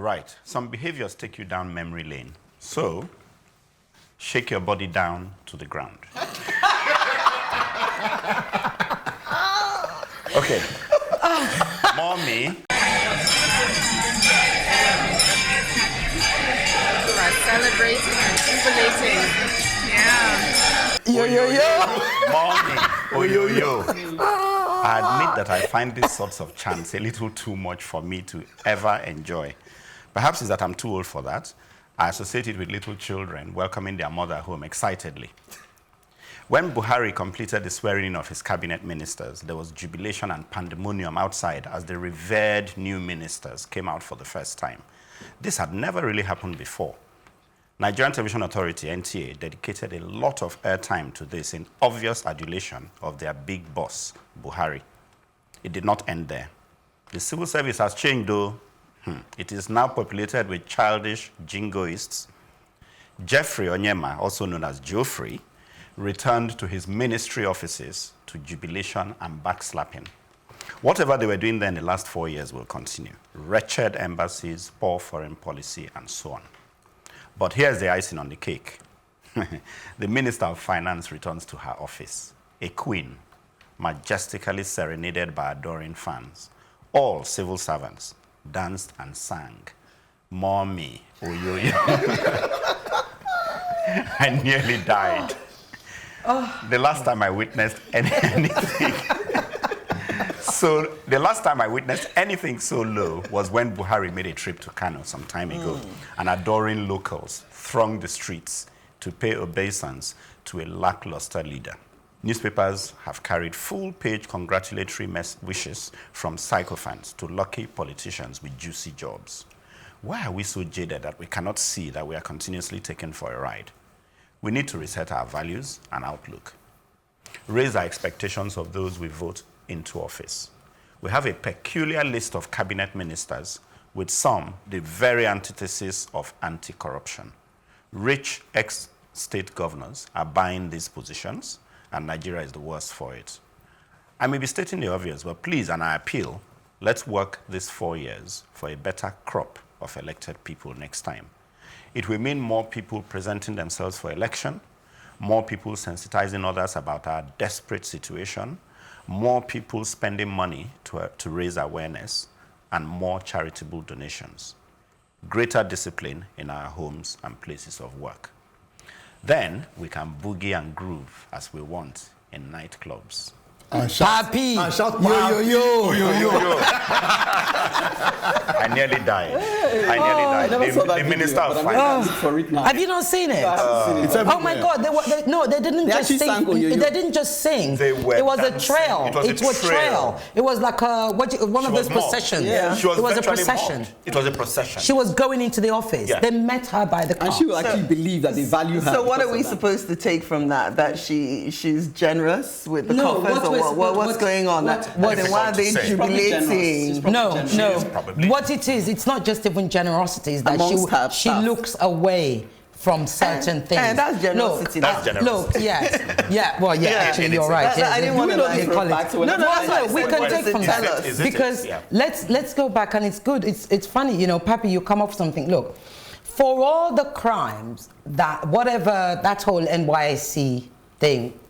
right, some behaviors take you down memory lane. So, shake your body down to the ground. Okay. Mommy. You are celebrating and jubilating. Yeah. Yo. Mommy. Oyoyo. I admit that I find these sorts of chants a little too much for me to ever enjoy. Perhaps it's that I'm too old for that. I associate it with little children welcoming their mother home excitedly. When Buhari completed the swearing-in of his cabinet ministers, there was jubilation and pandemonium outside as the revered new ministers came out for the first time. This had never really happened before. Nigerian Television Authority, NTA, dedicated a lot of airtime to this in obvious adulation of their big boss, Buhari. It did not end there. The civil service has changed, though. It is now populated with childish jingoists. Jeffrey Onyema, also known as Geoffrey, returned to his ministry offices to jubilation and backslapping. Whatever they were doing there in the last 4 years will continue. Wretched embassies, poor foreign policy, and so on. But here's the icing on the cake. The Minister of Finance returns to her office, a queen, majestically serenaded by adoring fans. All civil servants danced and sang, Mommy, Oyoyo. I nearly died. The last time I witnessed anything so low was when Buhari made a trip to Kano some time ago, and adoring locals thronged the streets to pay obeisance to a lackluster leader. Newspapers have carried full-page congratulatory wishes from sycophants to lucky politicians with juicy jobs. Why are we so jaded that we cannot see that we are continuously taken for a ride? We need to reset our values and outlook. Raise our expectations of those we vote into office. We have a peculiar list of cabinet ministers, with some the very antithesis of anti-corruption. Rich ex-state governors are buying these positions, and Nigeria is the worst for it. I may be stating the obvious, but please, and I appeal, let's work these 4 years for a better crop of elected people next time. It will mean more people presenting themselves for election, more people sensitizing others about our desperate situation, more people spending money to raise awareness, and more charitable donations. Greater discipline in our homes and places of work. Then we can boogie and groove as we want in nightclubs. Happy. Shout Yo. I nearly died. I nearly died. The Minister of Finance. Have you not seen it? Oh my God! They didn't just sing. They didn't just sing. It was a trail. It was a trail. It was like one of those processions. Yeah. It was a procession. It was a procession. She was going into the office. Yeah. They met her by the car. And she will actually believe that they value her. So what are we supposed to take from that? That she's generous with the coffers? What's going on? Why are they jubilating? No. What it is, it's not just even generosity. It's that she looks away from certain things. And that's generosity. That's generosity. Look, yes. Actually, you're right. I didn't want to back to No, we can take from that. Because let's go back, and it's good. It's funny, Papi, you come up with something. Look, for all the crimes whatever that whole NYSC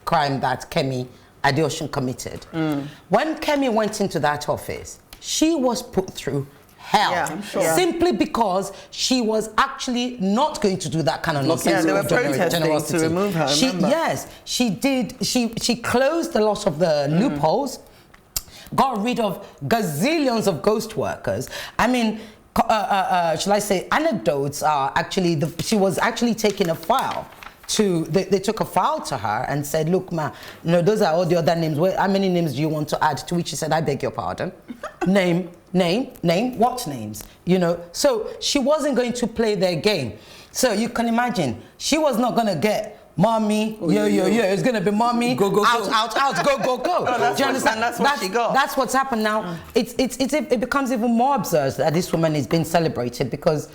crime that Kemi Adeosun committed. When Kemi went into that office, she was put through hell. Yeah, I'm sure. Simply because she was actually not going to do that kind of nonsense. They were protesting to remove her, she did. She closed a lot of the loopholes, got rid of gazillions of ghost workers. I mean, shall I say, anecdotes are actually, she was actually taking a file. They took a file to her and said, look, ma, those are all the other names. How many names do you want to add? To which she said, I beg your pardon. Name, what names? So she wasn't going to play their game. So you can imagine, she was not going to get mommy, yo. It's going to be mommy, go, out, go. Do you understand? That's what she got. That's what's happened now. It becomes even more absurd that this woman is being celebrated because,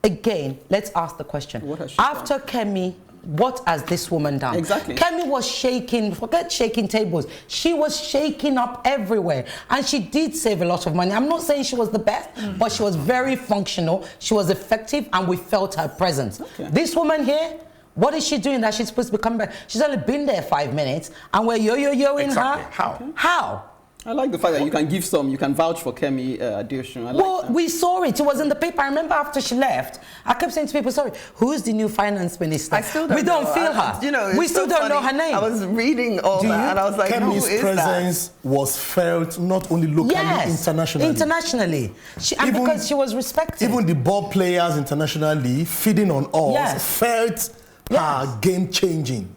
again, let's ask the question. After Kemi what has this woman done? Exactly. Kemi was shaking, forget shaking tables. She was shaking up everywhere. And she did save a lot of money. I'm not saying she was the best, but she was very functional. She was effective, and we felt her presence. Okay. This woman here, what is she doing that she's supposed to be coming back? She's only been there 5 minutes, and we're yo-yo-yoing her. How? I like the fact that you can vouch for Kemi Ihonor. Well, we saw it. It was in the paper. I remember after she left, I kept saying to people, sorry, who's the new finance minister? I still don't We don't feel her. You know, we still don't know her name. I was reading all that, and I was like, Kemi's who is presence was felt not only locally, internationally. Internationally. And because she was respected. Even the ball players internationally feeding on us felt her game-changing.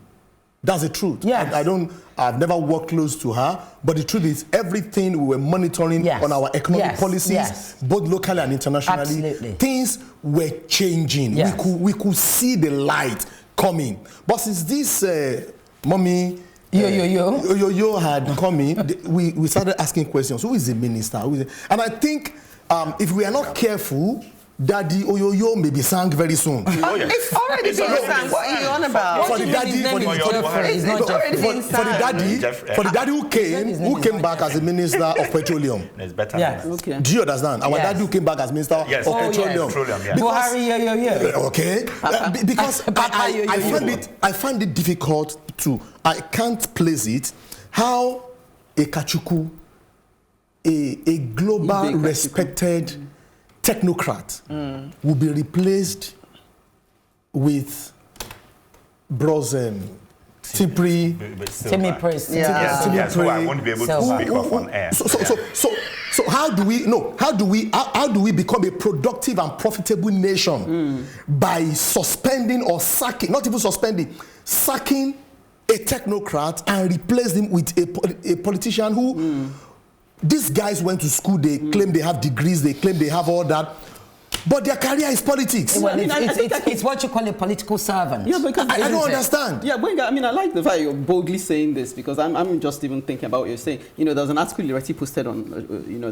That's the truth. Yes. I've never worked close to her, but the truth is everything we were monitoring on our economic policies, both locally and internationally, things were changing. Yes. We could see the light coming. But since this mommy Oyoyo had come in, we started asking questions. Who is the minister? And I think if we are not careful, Daddy Oyoyo may be sang very soon. Oh, yes. It's already been sang. What are you on about? For the daddy who came back as a minister of petroleum. It's better. Yes. Okay. Do you understand? Our daddy who came back as minister of petroleum. Okay. Because I find it difficult I can't place it how a Kachuku, a global respected technocrat will be replaced with Bros Timmy Priest. Yes, who I won't be able to speak of on air. So how do we become a productive and profitable nation by suspending or sacking, not even suspending, sacking a technocrat and replace him with a politician who these guys went to school, they claim they have degrees, they claim they have all that, but their career is politics. Well, it's what you call a political servant. Yeah, because I don't understand. Yeah, but I like the fact you're boldly saying this, because I'm just even thinking about what you're saying. You know, there's an article you already posted on,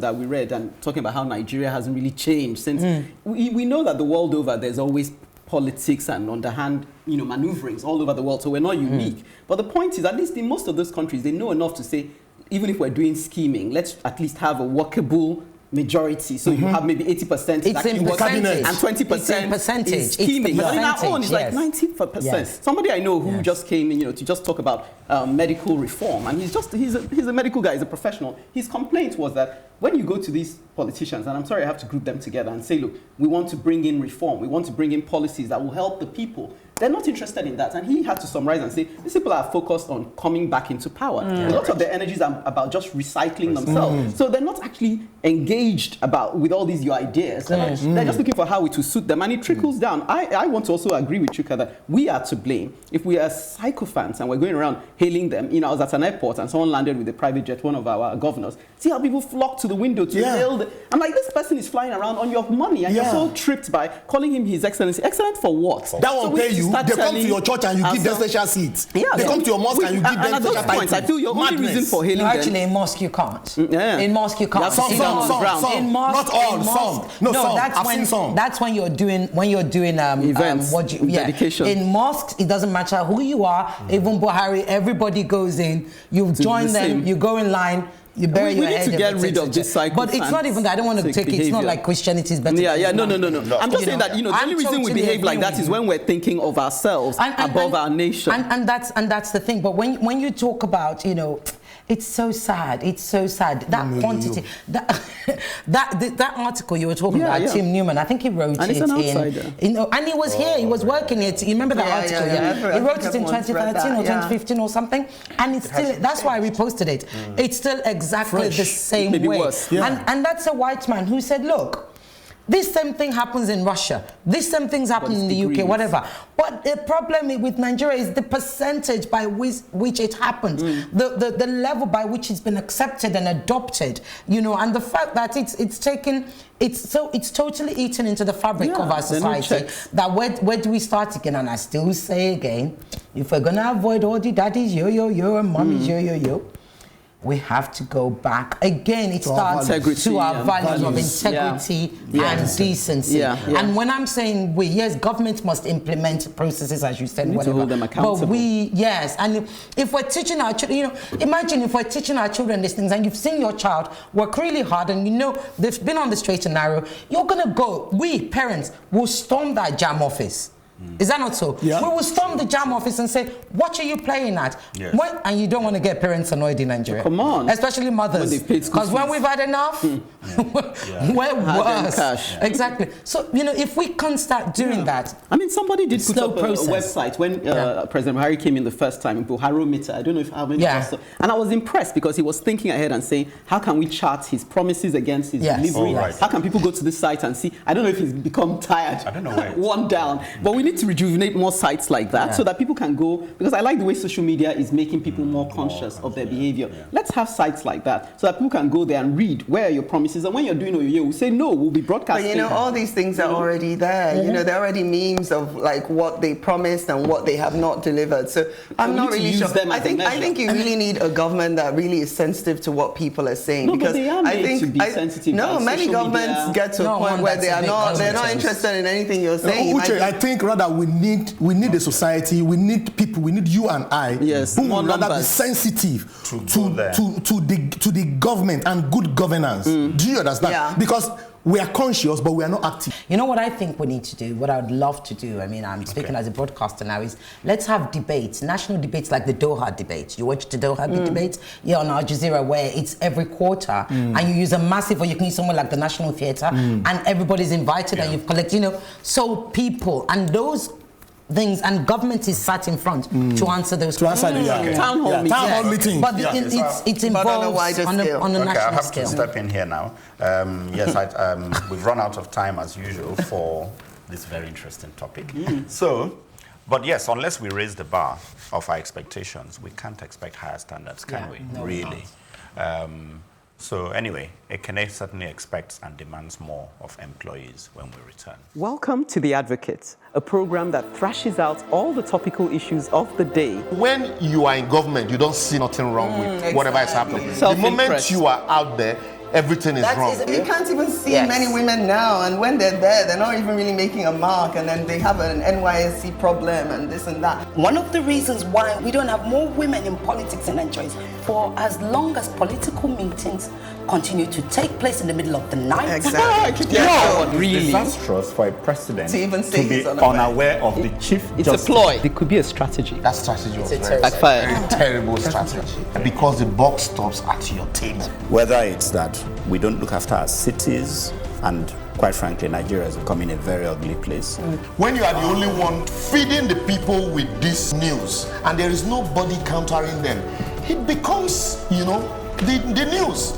that we read, and talking about how Nigeria hasn't really changed since. We know that the world over, there's always politics and underhand, maneuverings all over the world, so we're not unique. But the point is, at least in most of those countries, they know enough to say, even if we're doing scheming, let's at least have a workable majority. So you have maybe 80% it's in percentage and 20% is scheming. But in our own, it's like 90%. Yes. Somebody I know who just came in, to just talk about medical reform, and he's a medical guy, he's a professional. His complaint was that when you go to these politicians, and I'm sorry I have to group them together and say, look, we want to bring in reform, we want to bring in policies that will help the people. They're not interested in that. And he had to summarize and say, these people are focused on coming back into power. A lot of their energies are about just recycling themselves. So they're not actually engaged with all these your ideas. They're just looking for how it will suit them. And it trickles down. I want to also agree with Chuka that we are to blame. If we are sycophants and we're going around hailing them, I was at an airport and someone landed with a private jet, one of our governors. See how people flock to the window to hail them. I'm like, this person is flying around on your money, and you're so tripped by calling him His Excellency. Excellent for what? That won't pay you. They come to your church and you give them special seats. They come to your mosque and you give them special titles. I feel your only reason for hailing them. Actually, in mosque you can't. In mosque you can't. Some. Not all. Some. No, some. I've seen some. That's when you're doing events, dedication. In mosques, it doesn't matter who you are. Even Buhari, everybody goes in. You join them. You go in line. You bury your head. We need to get rid of this cycle. But it's not even that. I don't want to take it. It's not like Christianity is better. No. I'm just saying that the only reason we behave like that is when we're thinking of ourselves above our nation. And that's the thing. But when you talk about, it's so sad. It's so sad. That quantity, that article you were talking about, Tim Newman, I think he wrote and it and he was here. He was working it. You remember that article? He wrote it in 2013 or 2015 or something, and it's still. That's why I reposted it. It's still exactly the same maybe way. Worse. And that's a white man who said, look, this same thing happens in Russia. This same thing's happening in the UK, whatever. But the problem with Nigeria is the percentage by which it happens, the level by which it's been accepted and adopted, and the fact that it's totally eaten into the fabric of our society. That where do we start again? And I still say again, if we're gonna avoid all the daddies yo and mommies yo, we have to go back. Again, it starts values. to our values of Values. integrity and decency. And when I'm saying we, yes, government must implement processes, as you said, We need to hold them accountable. But we, yes, and if we're teaching our children, you know, imagine if we're teaching our children these things and you've seen your child work really hard and you know they've been on the straight and narrow, you're going to go, we parents will storm that jam office. Is that not so? Yeah. We will storm the jam office and say, what are you playing at? Yes. And you don't want to get parents annoyed in Nigeria. Come on. Especially mothers. Because when we've had enough, we're worse. Cash. Exactly. So, you know, if we can't start doing that. I mean, somebody did put Slow up a website when President Buhari came in the first time, Buhari Meter. I don't know how many. And I was impressed because he was thinking ahead and saying, how can we chart his promises against his delivery? How can people go to this site and see? I don't know if he's become tired. I don't know where. Worn down. But we need to rejuvenate more sites like that so that people can go, because I like the way social media is making people more conscious of their behavior. Let's have sites like that so that people can go there and read where are your promises, and when you're doing Oyoyo, we'll say no, we'll be broadcasting. But you know, all these things are already there. You know, there are already memes of like what they promised and what they have not delivered. So I'm not really sure. I think you really need a government that really is sensitive to what people are saying. No, because but they are made to be sensitive. No, many governments get to a point where they're not interested in anything you're saying. Uche, I think rather we need a society, we need people, we need you and I who will rather be sensitive to the government and good governance. Do you understand? Yeah. Because we are conscious, but we are not active. You know what I think we need to do, what I would love to do, I mean, I'm speaking as a broadcaster now, is let's have debates, national debates like the Doha debate. You watch the Doha debate? Yeah, on Al Jazeera, where it's every quarter, and you use a massive, or you can use somewhere like the National Theatre, and everybody's invited, and you've collected, you know, so people, and those things, and government is sat in front to answer those questions. Town hall meetings. But it involves on a national I have scale. to step in here now. Yes, we've run out of time as usual for this very interesting topic. So, but yes, unless we raise the bar of our expectations, we can't expect higher standards, can we? No, really. So anyway, Ekene certainly expects and demands more of employees when we return. Welcome to The Advocate, a program that thrashes out all the topical issues of the day. When you are in government, you don't see nothing wrong with whatever is happening. The moment you are out there, everything is wrong. You can't even see many women now, and when they're there, they're not even really making a mark, and then they have an NYSC problem and this and that. One of the reasons why we don't have more women in politics in Nigeria is for as long as political meetings continue to take place in the middle of the night. Exactly. Really disastrous for a president to even say be unaware of the chief justice. It's a ploy. It could be a strategy. That strategy was very terrible strategy. Because the buck stops at your table. Whether it's that we don't look after our cities, and quite frankly, Nigeria is becoming a very ugly place. When you are the only one feeding the people with this news, and there is nobody countering them, it becomes, the news.